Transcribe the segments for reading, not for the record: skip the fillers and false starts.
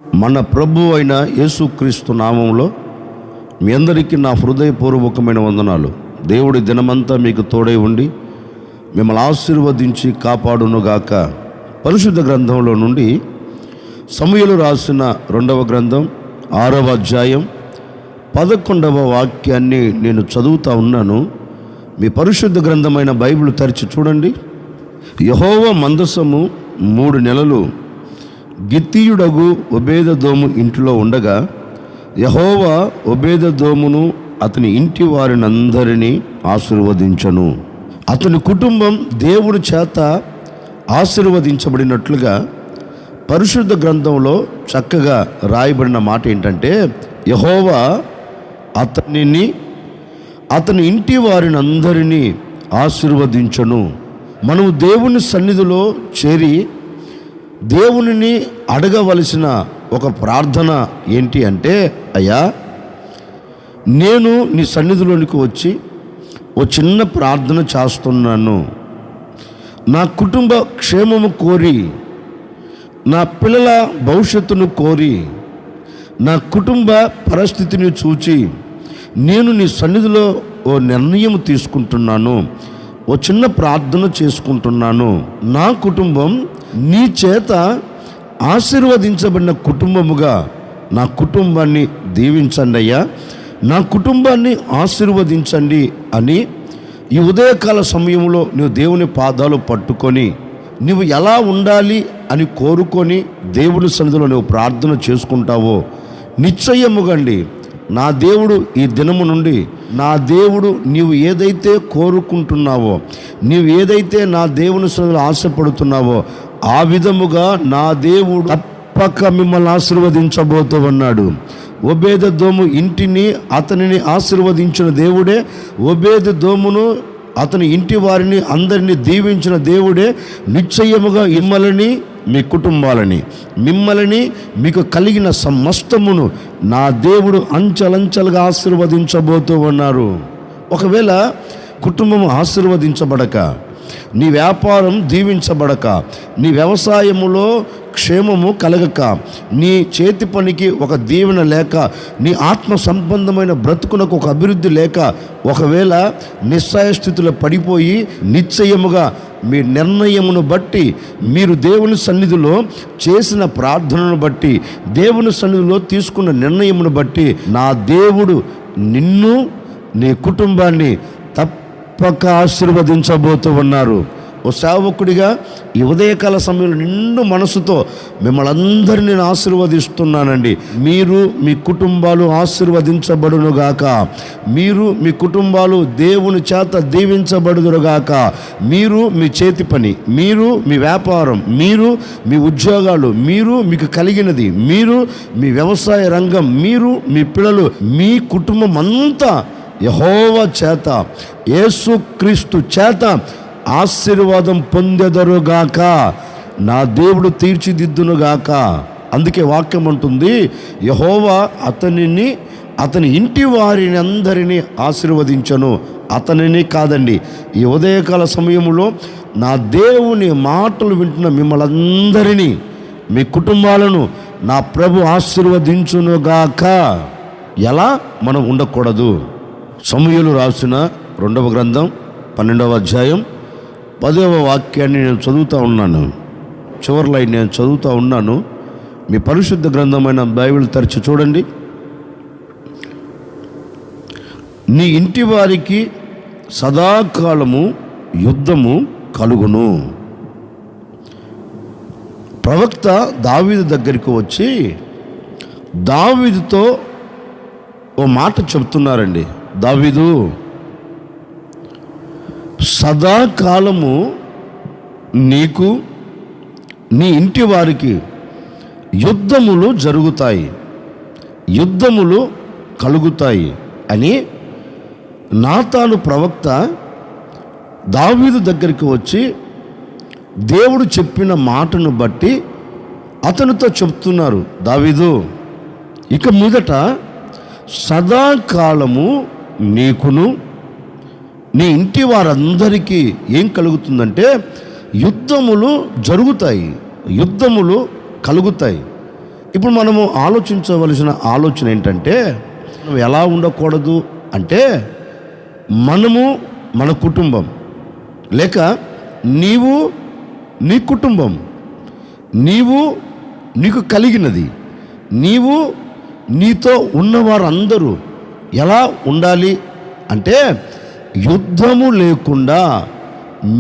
మన ప్రభు అయిన యేసుక్రీస్తు నామంలో మీ అందరికీ నా హృదయపూర్వకమైన వందనాలు. దేవుడి దినమంతా మీకు తోడై ఉండి మిమ్మల్ని ఆశీర్వదించి కాపాడునుగాక. పరిశుద్ధ గ్రంథంలో నుండి సమూయేలు రాసిన 2వ గ్రంథం 6వ అధ్యాయం 11వ వాక్యాన్ని నేను చదువుతా ఉన్నాను. మీ పరిశుద్ధ గ్రంథమైన బైబిల్ తెరిచి చూడండి. యెహోవా మందసము 3 నెలలు గిత్తీయుడగు ఒబేదెదోము ఇంటిలో ఉండగా యెహోవా ఒబేదెదోమును అతని ఇంటి వారినందరినీ ఆశీర్వదించను. అతని కుటుంబం దేవుని చేత ఆశీర్వదించబడినట్లుగా పరిశుద్ధ గ్రంథంలో చక్కగా రాయబడిన మాట ఏంటంటే, యెహోవా అతని ఇంటి వారినందరినీ ఆశీర్వదించను. మనం దేవుని సన్నిధిలో చేరి దేవునిని అడగవలసిన ఒక ప్రార్థన ఏంటి అంటే, అయ్యా నేను నీ సన్నిధిలోనికి వచ్చి ఓ చిన్న ప్రార్థన చేస్తున్నాను. నా కుటుంబ క్షేమము కోరి, నా పిల్లల భవిష్యత్తును కోరి, నా కుటుంబ పరిస్థితిని చూచి నేను నీ సన్నిధిలో ఓ నిర్ణయం తీసుకుంటున్నాను, ఓ చిన్న ప్రార్థన చేసుకుంటున్నాను. నా కుటుంబం నీ చేత ఆశీర్వదించబడిన కుటుంబముగా నా కుటుంబాన్ని దీవించండి అయ్యా, నా కుటుంబాన్ని ఆశీర్వదించండి అని ఈ ఉదయకాల సమయంలో నువ్వు దేవుని పాదాలు పట్టుకొని నువ్వు ఎలా ఉండాలి అని కోరుకొని దేవుని సన్నిధిలో నువ్వు ప్రార్థన చేసుకుంటావో నిశ్చయముగండి, నా దేవుడు ఈ దినము నుండి, నా దేవుడు నీవు ఏదైతే కోరుకుంటున్నావో, నీవు ఏదైతే నా దేవుని సన్నిధిలో ఆశపడుతున్నావో ఆ విధముగా నా దేవుడు తప్పక మిమ్మల్ని ఆశీర్వదించబోతూ ఉన్నాడు. ఒబేదెదోము ఇంటిని అతనిని ఆశీర్వదించిన దేవుడే, ఒబేదెదోమును అతని ఇంటి వారిని అందరినీ దీవించిన దేవుడే నిశ్చయముగా మిమ్మల్ని, మీ కుటుంబాలని, మిమ్మల్ని, మీకు కలిగిన సమస్తమును నా దేవుడు అంచెలంచెలుగా ఆశీర్వదించబోతూ ఉన్నారు. ఒకవేళ కుటుంబం ఆశీర్వదించబడక, నీ వ్యాపారం దీవించబడక, నీ వ్యవసాయములో క్షేమము కలగక, నీ చేతి పనికి ఒక దీవెన లేక, నీ ఆత్మ సంబంధమైన బ్రతుకునకు ఒక అభివృద్ధి లేక, ఒకవేళ నిస్సహాయ స్థితిలో పడిపోయి నిశ్చయముగా మీ నిర్ణయమును బట్టి, మీరు దేవుని సన్నిధిలో చేసిన ప్రార్థనను బట్టి, దేవుని సన్నిధిలో తీసుకున్న నిర్ణయమును బట్టి నా దేవుడు నిన్ను, నీ కుటుంబాన్ని తప్పక ఆశీర్వదించబోతూ ఉన్నారు. ఓ సేవకుడిగా ఈ ఉదయకాల సమయంలో నిండు మనసుతో మిమ్మల్ని అందరినీ నేను ఆశీర్వదిస్తున్నానండి. మీరు మీ కుటుంబాలు ఆశీర్వదించబడునుగాక, మీరు మీ కుటుంబాలు దేవుని చేత దీవించబడుదురుగాక. మీరు మీ చేతి పని, మీరు మీ వ్యాపారం, మీరు మీ ఉద్యోగాలు, మీరు మీకు కలిగినది, మీరు మీ వ్యవసాయ రంగం, మీరు మీ పిల్లలు, మీ కుటుంబం అంతా యెహోవా చేత, యేసుక్రీస్తు చేత ఆశీర్వాదం పొందెదరుగాక, నా దేవుడు తీర్చిదిద్దునుగాక. అందుకే వాక్యం అంటుంది, యెహోవా అతని ఇంటి వారిని అందరినీ ఆశీర్వదించను. అతనిని కాదండి, ఈ ఉదయకాల సమయంలో నా దేవుని మాటలు వింటున్న మిమ్మల్ని అందరినీ, మీ కుటుంబాలను నా ప్రభు ఆశీర్వదించునుగాక. ఎలా మనం ఉండకూడదు? సమూయేలు రాసిన 2వ గ్రంథం 12వ అధ్యాయం 10వ వాక్యాన్ని నేను చదువుతూ ఉన్నాను. చివరి లైన్ నేను చదువుతూ ఉన్నాను. మీ పరిశుద్ధ గ్రంథమైన బైబిల్ తెరిచి చూడండి. నీ ఇంటి వారికి సదాకాలము యుద్ధము కలుగును. ప్రవక్త దావీదు దగ్గరికి వచ్చి దావీదుతో ఓ మాట చెప్తున్నారండి. దావీదు, సదాకాలము నీకు, నీ ఇంటి వారికి యుద్ధములు జరుగుతాయి, యుద్ధములు కలుగుతాయి అని నాతాను ప్రవక్త దావీదు దగ్గరికి వచ్చి దేవుడు చెప్పిన మాటను బట్టి అతనితో చెప్తున్నారు. దావీదు, ఇక మీదట సదాకాలము నీకును, నీ ఇంటి వారందరికీ ఏం కలుగుతుందంటే యుద్ధములు జరుగుతాయి, యుద్ధములు కలుగుతాయి. ఇప్పుడు మనము ఆలోచించవలసిన ఆలోచన ఏంటంటే, మనం ఎలా ఉండకూడదు అంటే, మనము మన కుటుంబం, లేక నీవు నీ కుటుంబం, నీవు నీకు కలిగినది, నీవు నీతో ఉన్నవారందరూ ఎలా ఉండాలి అంటే, యుద్ధము లేకుండా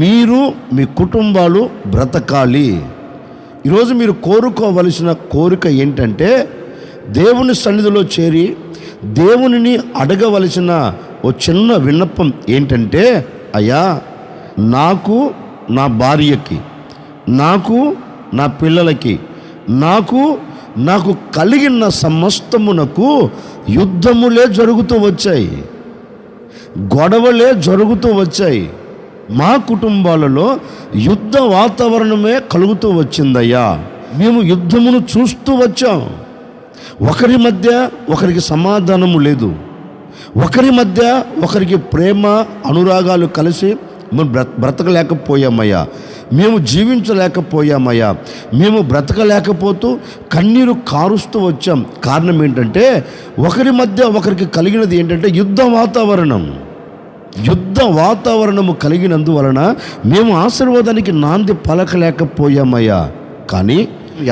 మీరు మీ కుటుంబాలు బ్రతకాలి. ఈరోజు మీరు కోరుకోవలసిన కోరిక ఏంటంటే, దేవుని సన్నిధిలో చేరి దేవునిని అడగవలసిన ఓ చిన్న విన్నపం ఏంటంటే, అయ్యా, నాకు నా భార్యకి, నాకు నా పిల్లలకి, నాకు కలిగిన సమస్తమునకు యుద్ధములే జరుగుతూ వచ్చాయి, గొడవలే జరుగుతూ వచ్చాయి. మా కుటుంబాలలో యుద్ధ వాతావరణమే కలుగుతూ వచ్చిందయ్యా. మేము యుద్ధమును చూస్తూ వచ్చాం. ఒకరి మధ్య ఒకరికి సమాధానము లేదు, ఒకరి మధ్య ఒకరికి ప్రేమ అనురాగాలు కలిసి మేము బ్రతకలేకపోయామయ్యా, మేము జీవించలేకపోయామయ్యా, మేము బ్రతకలేకపోతూ కన్నీరు కారుస్తూ వచ్చాం. కారణం ఏంటంటే, ఒకరి మధ్య ఒకరికి కలిగినది ఏంటంటే యుద్ధ వాతావరణము కలిగినందువలన మేము ఆశీర్వాదానికి నాంది పలకలేకపోయామయ్యా. కానీ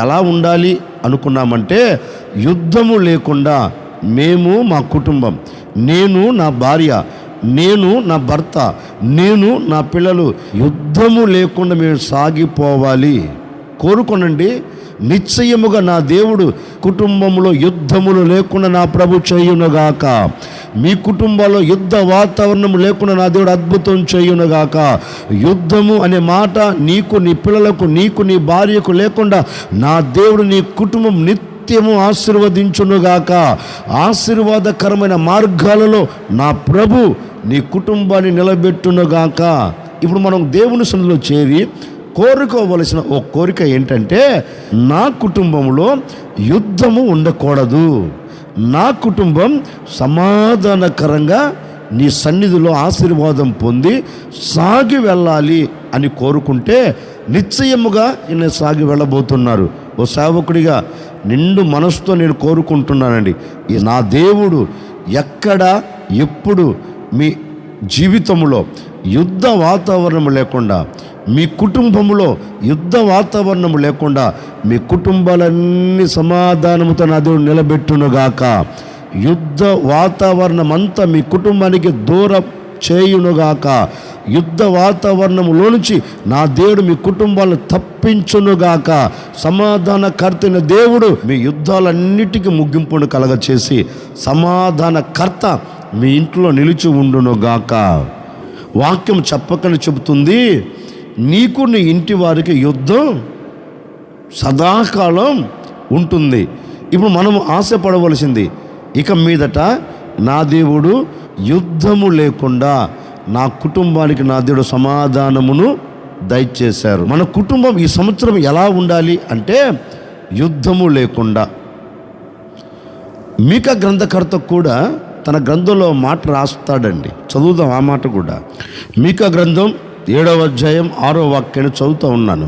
ఎలా ఉండాలి అనుకున్నామంటే, యుద్ధము లేకుండా మేము మా కుటుంబం, నేను నా భార్య, నేను నా భర్త, నేను నా పిల్లలు, యుద్ధము లేకుండా మేము సాగిపోవాలి. కోరుకోనండి, నిశ్చయముగా నా దేవుడు కుటుంబంలో యుద్ధములు లేకుండా నా ప్రభు చేయునుగాక. మీ కుటుంబంలో యుద్ధ వాతావరణం లేకుండా నా దేవుడు అద్భుతం చేయునుగాక. యుద్ధము అనే మాట నీకు, నీ పిల్లలకు, నీకు, నీ భార్యకు లేకుండా నా దేవుడు నీ కుటుంబం నిత్యము ఆశీర్వదించునుగాక. ఆశీర్వాదకరమైన మార్గాలలో నా ప్రభు నీ కుటుంబాన్ని నిలబెట్టునుగాక. ఇప్పుడు మనం దేవుని సన్నిధిలో చేరి కోరుకోవలసిన ఓ కోరిక ఏంటంటే, నా కుటుంబంలో యుద్ధము ఉండకూడదు, నా కుటుంబం సమాధానకరంగా నీ సన్నిధిలో ఆశీర్వాదం పొంది సాగి వెళ్ళాలి అని కోరుకుంటే నిశ్చయముగా ఈయన సాగి వెళ్ళబోతున్నారు. ఓ సేవకుడిగా నిండు మనసుతో నేను కోరుకుంటున్నానండి, నా దేవుడు ఎక్కడ ఎప్పుడు మీ జీవితంలో యుద్ధ వాతావరణం లేకుండా, మీ కుటుంబంలో యుద్ధ వాతావరణం లేకుండా మీ కుటుంబాలన్నీ సమాధానముతో నా దేవుడు నిలబెట్టునుగాక. యుద్ధ వాతావరణం అంతా మీ కుటుంబానికి దూరం చేయునుగాక. యుద్ధ వాతావరణంలో నుంచి నా దేవుడు మీ కుటుంబాలను తప్పించునుగాక. సమాధానకర్తైన దేవుడు మీ యుద్ధాలన్నిటికీ ముగింపును కలగచేసి సమాధానకర్త మీ ఇంట్లో నిలిచి ఉండునుగాక. వాక్యం చెప్పకని చెబుతుంది, నీకు నీ ఇంటి వారికి యుద్ధం సదాకాలం ఉంటుంది. ఇప్పుడు మనము ఆశపడవలసింది, ఇక మీదట నా దేవుడు యుద్ధము లేకుండా నా కుటుంబానికి నా దేవుడు సమాధానమును దయచేశారు. మన కుటుంబం ఈ సంవత్సరం ఎలా ఉండాలి అంటే, యుద్ధము లేకుండా. మీకా గ్రంథకర్త కూడా తన గ్రంథంలో మాట రాస్తాడండి, చదువుదాం ఆ మాట కూడా. మీకా గ్రంథం 7వ అధ్యాయం 6వ వాక్యాన్ని చదువుతూ ఉన్నాను.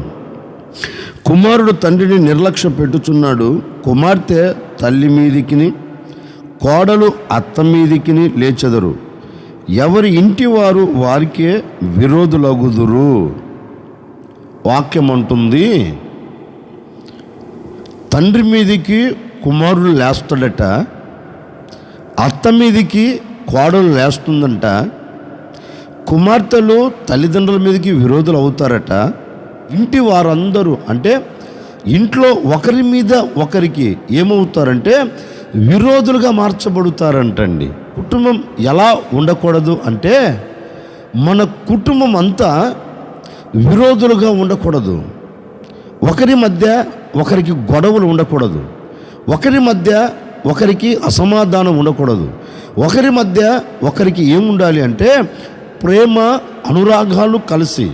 కుమారుడు తండ్రిని నిర్లక్ష్య పెట్టుచున్నాడు, కుమార్తె తల్లి మీదికిని, కోడలు అత్త మీదికిని లేచెదరు, ఎవరి ఇంటి వారు వారికే విరోధులగుదురు. వాక్యం అంటుంది, తండ్రి మీదికి కుమారుడు లేస్తాడట, అత్త మీదికి కోడలు లేస్తుందంట, కుమార్తెలు తల్లిదండ్రుల మీదకి విరోధులు అవుతారట. ఇంటి వారందరూ అంటే ఇంట్లో ఒకరి మీద ఒకరికి ఏమవుతారంటే విరోధులుగా మార్చబడుతారంటండి. కుటుంబం ఎలా ఉండకూడదు అంటే, మన కుటుంబం అంతా విరోధులుగా ఉండకూడదు, ఒకరి మధ్య ఒకరికి గొడవలు ఉండకూడదు, ఒకరి మధ్య ఒకరికి అసమాధానం ఉండకూడదు, ఒకరి మధ్య ఒకరికి ఏముండాలి అంటే ప్రేమ అనురాగాలు కలిసి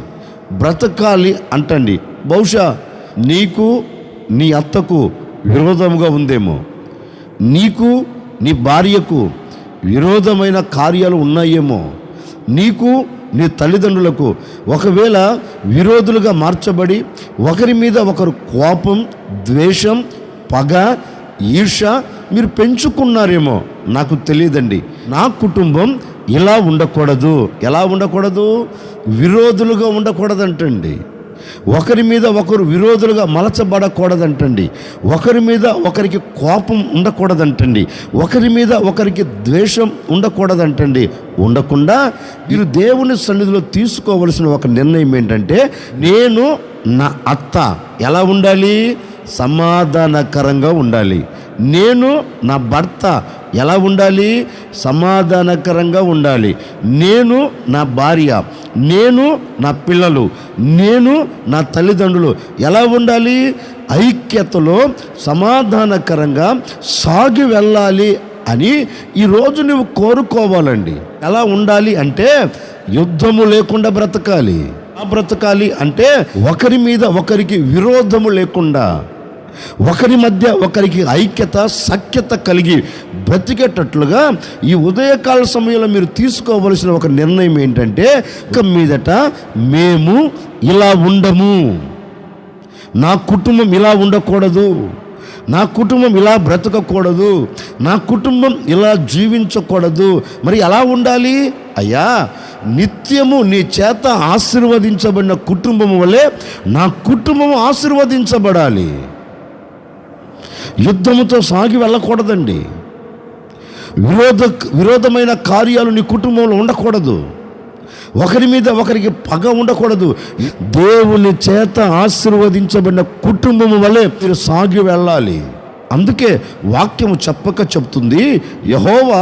బ్రతకాలి అంటండి. బహుశా నీకు నీ అత్తకు విరోధముగా ఉందేమో, నీకు నీ భార్యకు విరోధమైన కార్యాలు ఉన్నాయేమో, నీకు నీ తల్లిదండ్రులకు ఒకవేళ విరోధులుగా మార్చబడి ఒకరి మీద ఒకరు కోపం, ద్వేషం, పగ, ఈర్ష్య మీరు పెంచుకున్నారేమో, నాకు తెలియదండి. నా కుటుంబం ఇలా ఉండకూడదు. ఎలా ఉండకూడదు? విరోధులుగా ఉండకూడదంటండి. ఒకరి మీద ఒకరు విరోధులుగా మలచబడకూడదంటండి. ఒకరి మీద ఒకరికి కోపం ఉండకూడదంటండి. ఒకరి మీద ఒకరికి ద్వేషం ఉండకూడదంటండి. ఉండకుండా మీరు దేవుని సన్నిధిలో తీసుకోవలసిన ఒక నిర్ణయం ఏంటంటే, నేను నా అత్త ఎలా ఉండాలి? సమాధానకరంగా ఉండాలి. నేను నా భర్త ఎలా ఉండాలి? సమాధానకరంగా ఉండాలి. నేను నా భార్య, నేను నా పిల్లలు, నేను నా తల్లిదండ్రులు ఎలా ఉండాలి? ఐక్యతలో సమాధానకరంగా సాగి వెళ్ళాలి అని ఈరోజు నువ్వు కోరుకోవాలండి. ఎలా ఉండాలి అంటే యుద్ధము లేకుండా బ్రతకాలి. బ్రతకాలి అంటే ఒకరి మీద ఒకరికి విరోధము లేకుండా, ఒకరి మధ్య ఒకరికి ఐక్యత, సఖ్యత కలిగి బ్రతికేటట్లుగా ఈ ఉదయకాల సమయంలో మీరు తీసుకోవలసిన ఒక నిర్ణయం ఏంటంటే, ఇక మీదట మేము ఇలా ఉండము, నా కుటుంబం ఇలా ఉండకూడదు, నా కుటుంబం ఇలా బ్రతకకూడదు, నా కుటుంబం ఇలా జీవించకూడదు. మరి ఎలా ఉండాలి? అయ్యా, నిత్యము నీ చేత ఆశీర్వదించబడిన కుటుంబం వలె నా కుటుంబం ఆశీర్వదించబడాలి. యుద్ధముతో సాగి వెళ్ళకూడదండి. విరోధమైన కార్యాలు నీ కుటుంబంలో ఉండకూడదు. ఒకరి మీద ఒకరికి పగ ఉండకూడదు. దేవుని చేత ఆశీర్వదించబడిన కుటుంబం వలె మీరు సాగి వెళ్ళాలి. అందుకే వాక్యము చెప్పక చెప్తుంది, యెహోవా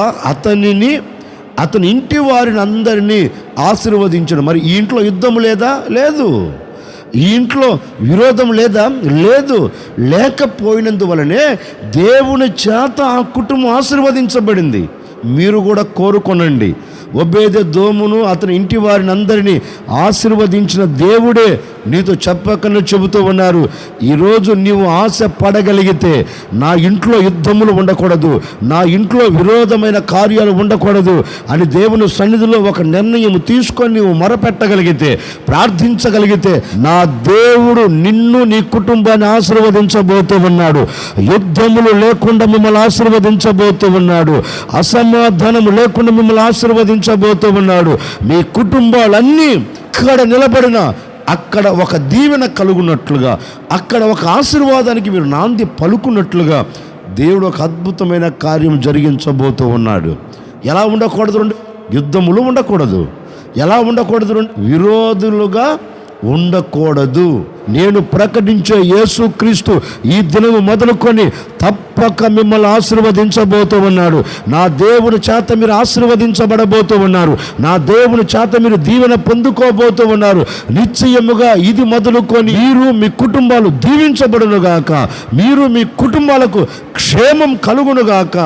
అతని ఇంటి వారిని అందరినీ ఆశీర్వదించడు. మరి ఈ ఇంట్లో యుద్ధం లేదా? లేదు. ఈ ఇంట్లో విరోధం లేదా? లేదు. లేకపోయినందువలనే దేవుని చేత ఆ కుటుంబం ఆశీర్వదించబడింది. మీరు కూడా కోరుకొనండి. ఒబేదెదోమును అతని ఇంటి వారిని అందరినీ ఆశీర్వదించిన దేవుడే నీతో చెప్పకనే చెబుతూ ఉన్నారు. ఈరోజు నీవు ఆశ పడగలిగితే, నా ఇంట్లో యుద్ధములు ఉండకూడదు, నా ఇంట్లో విరోధమైన కార్యాలు ఉండకూడదు అని దేవుని సన్నిధిలో ఒక నిర్ణయం తీసుకొని నీవు మొరపెట్టగలిగితే, ప్రార్థించగలిగితే, నా దేవుడు నిన్ను, నీ కుటుంబాన్ని ఆశీర్వదించబోతూ ఉన్నాడు. యుద్ధములు లేకుండా మిమ్మల్ని ఆశీర్వదించబోతూ ఉన్నాడు. అసమాధానము లేకుండా మిమ్మల్ని ఆశీర్వదించబోతూ ఉన్నాడు. మీ కుటుంబాలన్నీ ఇక్కడ నిలబడిన అక్కడ ఒక దీవెన కలుగునట్లుగా, అక్కడ ఒక ఆశీర్వాదానికి మీరు నాంది పలుకున్నట్లుగా దేవుడు ఒక అద్భుతమైన కార్యం జరిగించబోతూ ఉన్నాడు. ఎలా ఉండకూడదు? యుద్ధములు ఉండకూడదు. ఎలా ఉండకూడదు? విరోధులుగా ఉండకూడదు. నేను ప్రకటించే యేసుక్రీస్తు ఈ దినము మొదలుకొని తప్పక మిమ్మల్ని ఆశీర్వదించబోతూ ఉన్నాడు. నా దేవుని చేత మీరు ఆశీర్వదించబడబోతూ ఉన్నారు. నా దేవుని చేత మీరు దీవెన పొందుకోబోతూ ఉన్నారు. నిశ్చయముగా ఇది మొదలుకొని మీరు మీ కుటుంబాలు దీవించబడునుగాక, మీరు మీ కుటుంబాలకు క్షేమం కలుగునుగాక.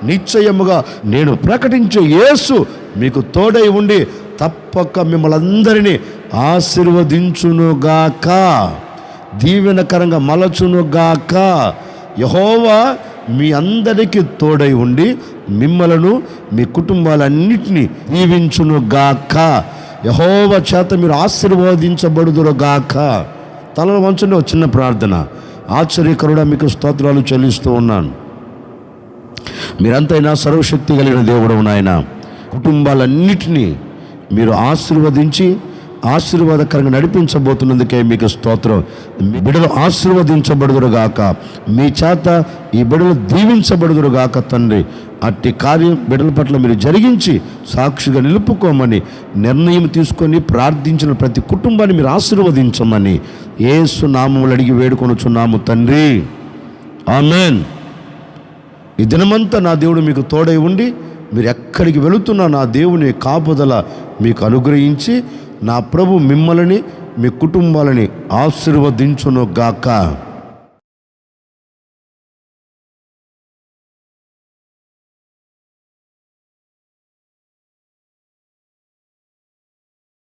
నిశ్చయముగా నేను ప్రకటించే యేసు మీకు తోడై ఉండి తప్పక మిమ్మల్ని అందరినీ ఆశీర్వదించునుగాక, దీవెనకరంగా మలచునుగాక. యెహోవా మీ అందరికీ తోడై ఉండి మిమ్మలను, మీ కుటుంబాలన్నిటినీ దీవించునుగాక. యెహోవా చేత మీరు ఆశీర్వదించబడుదురుగాక. తలలో వంచండి. ఒక చిన్న ప్రార్థన. ఆశ్చర్యకరుడా, మీకు స్తోత్రాలు చెల్లిస్తూ ఉన్నాను. మీరంతైనా సర్వశక్తి కలిగిన దేవుడు నాయన. కుటుంబాలన్నిటినీ మీరు ఆశీర్వదించి ఆశీర్వాదకరంగా నడిపించబోతున్నందుకే మీకు స్తోత్రం. మీ బిడ్డలు ఆశీర్వదించబడుదురుగాక, మీ చేత ఈ బిడ్డలు దీవించబడుదురుగాక తండ్రి. అట్టి కార్యం బిడ్డల పట్ల మీరు జరిగించి సాక్షిగా నిలుపుకోమని నిర్ణయం తీసుకొని ప్రార్థించిన ప్రతి కుటుంబాన్ని మీరు ఆశీర్వదించమని యేసు నామములు అడిగి వేడుకొనుచున్నాము తండ్రి. ఆమేన్. ఈ దినమంతా నా దేవుడు మీకు తోడై ఉండి మీరు ఎక్కడికి వెళుతున్నా నా దేవుని కాపుదల మీకు అనుగ్రహించి నా ప్రభు మిమ్మల్ని, మీ కుటుంబాలని ఆశీర్వదించునుగాక.